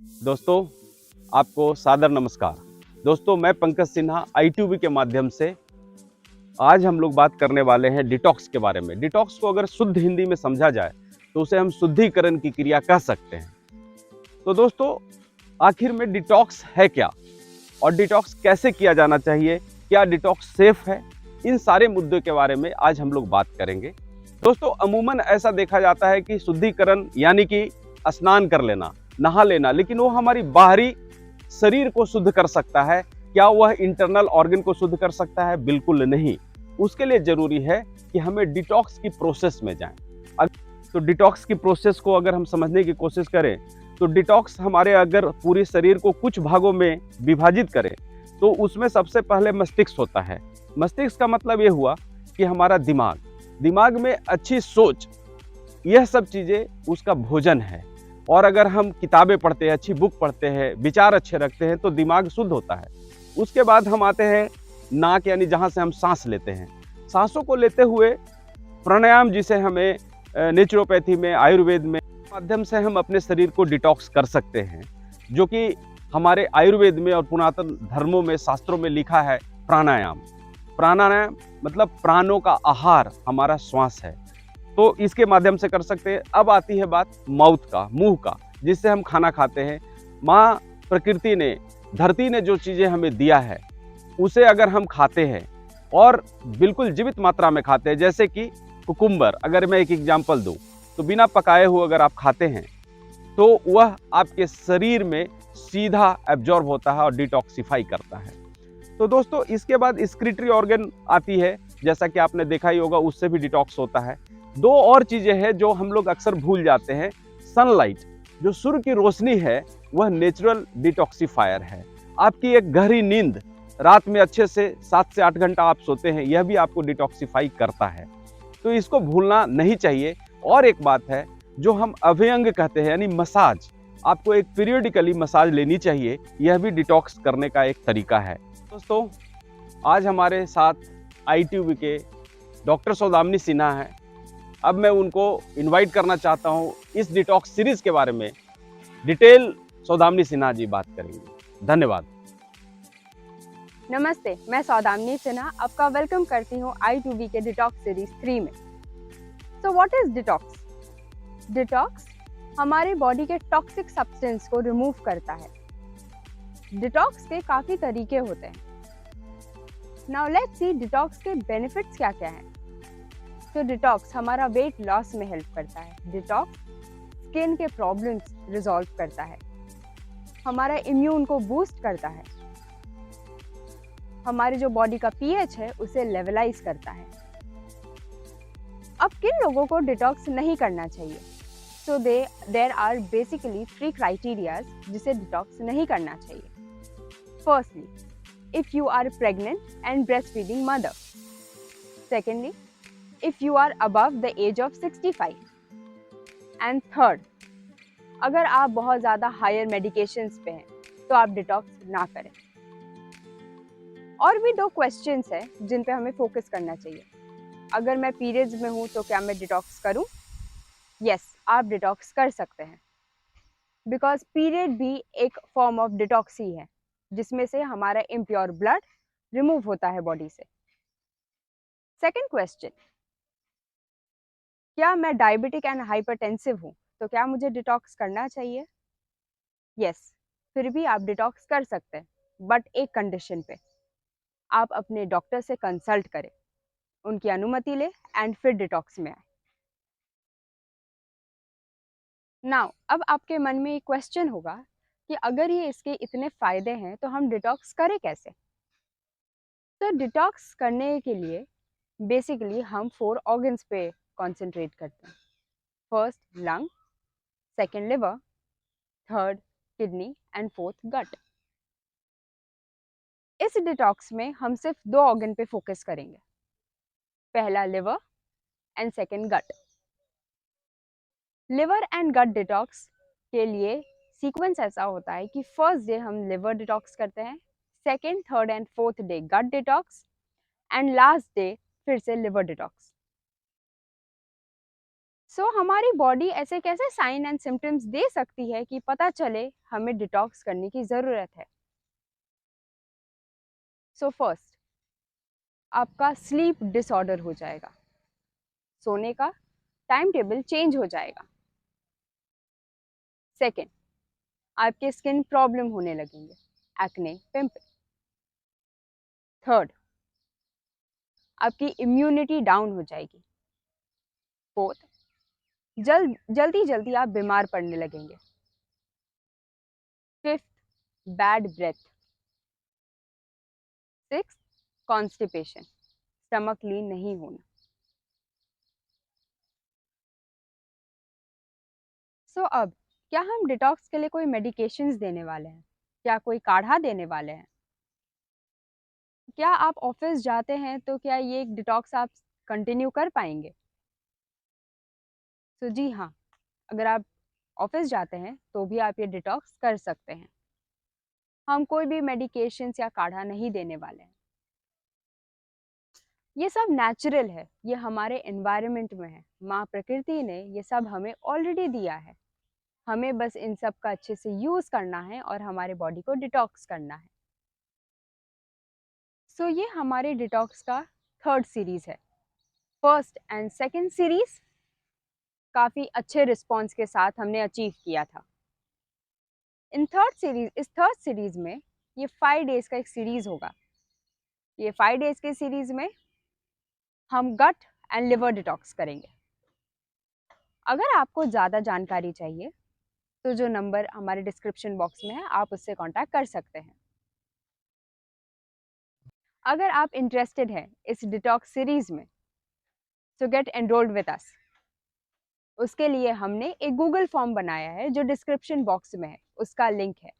दोस्तों, आपको सादर नमस्कार। दोस्तों, मैं पंकज सिन्हा ITV के माध्यम से आज हम लोग बात करने वाले हैं डिटॉक्स के बारे में। डिटॉक्स को अगर शुद्ध हिंदी में समझा जाए तो उसे हम शुद्धिकरण की क्रिया कह सकते हैं। तो दोस्तों, आखिर में डिटॉक्स है क्या और डिटॉक्स कैसे किया जाना चाहिए? क्या डिटॉक्स सेफ है? इन सारे मुद्दों के बारे में आज हम लोग बात करेंगे। दोस्तों, अमूमन ऐसा देखा जाता है कि शुद्धिकरण यानी कि स्नान कर लेना, नहा लेना, लेकिन वो हमारी बाहरी शरीर को शुद्ध कर सकता है। क्या वह इंटरनल ऑर्गन को शुद्ध कर सकता है? बिल्कुल नहीं। उसके लिए जरूरी है कि हमें डिटॉक्स की प्रोसेस में जाएं। तो डिटॉक्स की प्रोसेस को अगर हम समझने की कोशिश करें तो डिटॉक्स हमारे अगर पूरे शरीर को कुछ भागों में विभाजित करें तो उसमें सबसे पहले मस्तिष्क होता है। मस्तिष्क का मतलब ये हुआ कि हमारा दिमाग, दिमाग में अच्छी सोच, यह सब चीज़ें उसका भोजन है। और अगर हम किताबें पढ़ते हैं, अच्छी बुक पढ़ते हैं, विचार अच्छे रखते हैं तो दिमाग शुद्ध होता है। उसके बाद हम आते हैं नाक, यानी जहाँ से हम सांस लेते हैं। सांसों को लेते हुए प्राणायाम, जिसे हमें नेचुरोपैथी में, आयुर्वेद में माध्यम से हम अपने शरीर को डिटॉक्स कर सकते हैं, जो कि हमारे आयुर्वेद में और पुरातन धर्मों में, शास्त्रों में लिखा है प्राणायाम। प्राणायाम मतलब प्राणों का आहार हमारा श्वास है, तो इसके माध्यम से कर सकते हैं। अब आती है बात माउथ का, मुंह का, जिससे हम खाना खाते हैं। माँ प्रकृति ने, धरती ने जो चीज़ें हमें दिया है उसे अगर हम खाते हैं और बिल्कुल जीवित मात्रा में खाते हैं, जैसे कि कुकुम्बर, अगर मैं एक एग्जाम्पल दूं तो बिना पकाए हुए अगर आप खाते हैं तो वह आपके शरीर में सीधा एब्जॉर्ब होता है और डिटॉक्सिफाई करता है। तो दोस्तों, इसके बाद स्क्रिटरी ऑर्गन आती है, जैसा कि आपने देखा ही होगा, उससे भी डिटॉक्स होता है। दो और चीजें हैं जो हम लोग अक्सर भूल जाते हैं। सनलाइट, जो सूर्य की रोशनी है, वह नेचुरल डिटॉक्सिफायर है। आपकी एक गहरी नींद, रात में अच्छे से 7 से 8 घंटा आप सोते हैं, यह भी आपको डिटॉक्सिफाई करता है। तो इसको भूलना नहीं चाहिए। और एक बात है जो हम अभ्यंग कहते हैं, यानी मसाज, आपको एक पीरियडिकली मसाज लेनी चाहिए, यह भी डिटॉक्स करने का एक तरीका है। दोस्तों, आज हमारे साथ ITV के डॉक्टर सौदामिनी सिन्हा हैं। अब मैं उनको इनवाइट करना चाहता हूं, इस डिटॉक्स सीरीज के बारे में डिटेल सौदामिनी सिन्हा जी बात करेंगे। धन्यवाद। नमस्ते, मैं सौदामिनी सिन्हा आपका वेलकम करती हूँ ITV के डिटॉक्स सीरीज 3 में। तो व्हाट इज डिटॉक्स? डिटॉक्स हमारे बॉडी के टॉक्सिक सब्सटेंस को रिमूव करता है। डिटॉक्स के काफी तरीके होते हैं। नाउ लेट्स सी डिटॉक्स के बेनिफिट्स क्या क्या हैं। तो डिटॉक्स हमारा वेट लॉस में हेल्प करता है। डिटॉक्स स्किन के प्रॉब्लम्स रिजॉल्व करता है। हमारा इम्यून को बूस्ट करता है। हमारे जो बॉडी का pH है उसे लेवलाइज करता है। अब किन लोगों को डिटॉक्स नहीं करना चाहिए? So there are basically 3 criterias जिसे डिटॉक्स नहीं करना चाहिए। Firstly, if you are pregnant and breast feeding mother. Secondly, if you are above the age of 65। And third, अगर आप बहुत ज़्यादा हायर मेडिकेशंस पे हैं तो आप डिटॉक्स ना करें। और भी 2 क्वेश्चंस हैं जिन पे हमें फोकस करना चाहिए। अगर मैं पीरियड्स में हूँ तो क्या मैं डिटॉक्स करूँ? यस, आप डिटॉक्स कर सकते हैं, बिकॉज पीरियड भी एक फॉर्म ऑफ डिटॉक्स ही है, जिसमें से हमारा इम्प्योर ब्लड रिमूव होता है बॉडी से। सेकेंड क्वेश्चन, क्या मैं डायबिटिक एंड हाइपरटेंसिव हूँ तो क्या मुझे डिटॉक्स करना चाहिए? यस, फिर भी आप डिटॉक्स कर सकते हैं, बट एक कंडीशन पे। आप अपने डॉक्टर से कंसल्ट करें, उनकी अनुमति ले एंड फिर डिटॉक्स में आए। नाउ अब आपके मन में एक क्वेश्चन होगा कि अगर ये इसके इतने फायदे हैं तो हम डिटॉक्स करें कैसे? तो डिटॉक्स करने के लिए बेसिकली हम 4 ऑर्गन्स पे कंसंट्रेट करते हैं। First lung, second liver, third kidney and fourth gut. इस डिटॉक्स में हम सिर्फ 2 ऑर्गन पे फोकस करेंगे, पहला liver and second gut. Liver and gut detox के लिए सीक्वेंस ऐसा होता है कि फर्स्ट डे हम लिवर डिटॉक्स करते हैं, second, third and fourth day gut detox and last day फिर से लिवर डिटॉक्स। हमारी बॉडी ऐसे कैसे साइन एंड सिम्टम्स दे सकती है कि पता चले हमें डिटॉक्स करने की ज़रूरत है? फर्स्ट, आपका स्लीप डिसऑर्डर हो जाएगा, सोने का टाइम टेबल चेंज हो जाएगा। सेकेंड, आपके स्किन प्रॉब्लम होने लगेंगे, एक्ने, पिंपल। थर्ड, आपकी इम्यूनिटी डाउन हो जाएगी। फोर्थ, जल्दी जल्दी आप बीमार पड़ने लगेंगे। Fifth, bad breath. Six, constipation, stomach clean नहीं होना। अब क्या हम डिटॉक्स के लिए कोई मेडिकेशंस देने वाले हैं? क्या कोई काढ़ा देने वाले हैं? क्या आप ऑफिस जाते हैं तो क्या ये डिटॉक्स आप कंटिन्यू कर पाएंगे? जी हाँ, अगर आप ऑफिस जाते हैं तो भी आप ये डिटॉक्स कर सकते हैं। हम कोई भी मेडिकेशंस या काढ़ा नहीं देने वाले हैं। ये सब नेचुरल है, ये हमारे एनवायरनमेंट में है। माँ प्रकृति ने ये सब हमें ऑलरेडी दिया है। हमें बस इन सब का अच्छे से यूज करना है और हमारे बॉडी को डिटॉक्स करना है। ये हमारे डिटॉक्स का थर्ड सीरीज है। फर्स्ट एंड सेकंड सीरीज काफी अच्छे रिस्पॉन्स के साथ हमने अचीव किया था। इस थर्ड सीरीज में ये 5 डेज का एक सीरीज होगा। ये 5 डेज के सीरीज में हम गट एंड लिवर डिटॉक्स करेंगे। अगर आपको ज़्यादा जानकारी चाहिए तो जो नंबर हमारे डिस्क्रिप्शन बॉक्स में है आप उससे कांटेक्ट कर सकते हैं। अगर आप इंटरेस्टेड हैं इस डिटॉक्स सीरीज में तो गेट एनरोल्ड विद अस। उसके लिए हमने एक गूगल फॉर्म बनाया है जो डिस्क्रिप्शन बॉक्स में है, उसका लिंक है।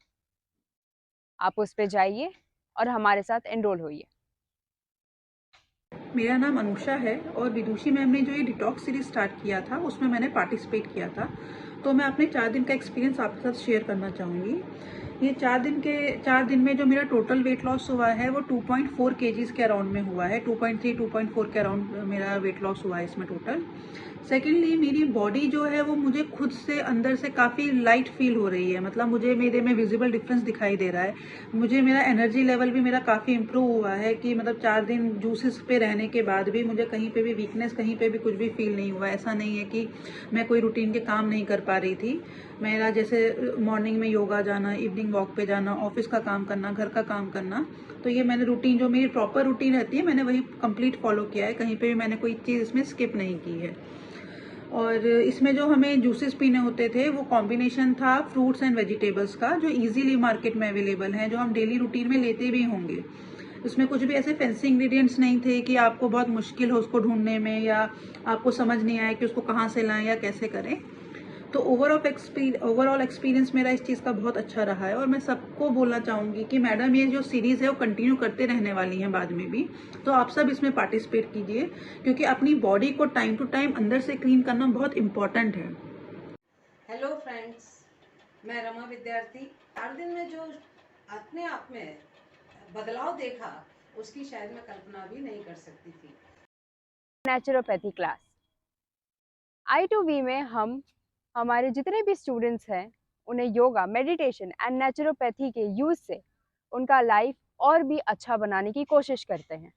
आप उस पर जाइए और हमारे साथ एनरोल होइए। मेरा नाम अनुषा है और विदुषी मैम ने जो ये डिटॉक्स सीरीज स्टार्ट किया था उसमें मैंने पार्टिसिपेट किया था। तो मैं अपने 4 दिन का एक्सपीरियंस आपके साथ शेयर करना चाहूँगी। ये 4 दिन में जो मेरा टोटल वेट लॉस हुआ है वो 2.4 kgs के अराउंड में हुआ है। 2.3 2.4 के अराउंड मेरा वेट लॉस हुआ है इसमें टोटल। सेकेंडली, मेरी बॉडी जो है वो मुझे खुद से अंदर से काफ़ी लाइट फील हो रही है। मतलब मुझे मेरे में विजिबल डिफरेंस दिखाई दे रहा है। मुझे मेरा एनर्जी लेवल भी मेरा काफ़ी इम्प्रूव हुआ है कि मतलब 4 दिन जूसेस पे रहने के बाद भी मुझे कहीं पे भी वीकनेस, कहीं पे भी कुछ भी फील नहीं हुआ। ऐसा नहीं है कि मैं कोई रूटीन के काम नहीं कर पा रही थी। मेरा जैसे मॉर्निंग में योगा जाना, इवनिंग वॉक पे जाना, ऑफिस का काम करना, घर का काम करना, तो ये मैंने रूटीन, जो मेरी प्रॉपर रूटीन रहती है, मैंने वही कंप्लीट फॉलो किया है। कहीं पे भी मैंने कोई चीज़ इसमें स्किप नहीं की है। और इसमें जो हमें जूसेस पीने होते थे वो कॉम्बिनेशन था फ्रूट्स एंड वेजिटेबल्स का, जो इजीली मार्केट में अवेलेबल हैं, जो हम डेली रूटीन में लेते भी होंगे। उसमें कुछ भी ऐसे फैंसी इंग्रेडिएंट्स नहीं थे कि आपको बहुत मुश्किल हो उसको ढूंढने में या आपको समझ नहीं आए कि उसको कहाँ से लाएं या कैसे करें। तो ओवरऑल एक्सपीरियंस मेरा इस चीज़ का बहुत अच्छा रहा है। और मैं सबको बोलना चाहूँगी कि मैडम ये जो सीरीज़ है वो कंटिन्यू करते रहने वाली हैं बाद में भी। तो आप सब इसमें पार्टिसिपेट कीजिए क्योंकि अपनी बॉडी को टाइम टू टाइम अंदर से क्लीन करना बहुत इम्पॉर्टेंट है। हेलो फ्रेंड्स, मैं रमा विद्यार्थी। 4 दिन में जो अपने आप में बदलाव देखा उसकी शायद मैं कल्पना भी नहीं कर सकती थी। नेचुरोपैथी क्लास I2V में हम हमारे जितने भी स्टूडेंट्स हैं उन्हें योगा, मेडिटेशन एंड नेचुरोपैथी के यूज से उनका लाइफ और भी अच्छा बनाने की कोशिश करते हैं।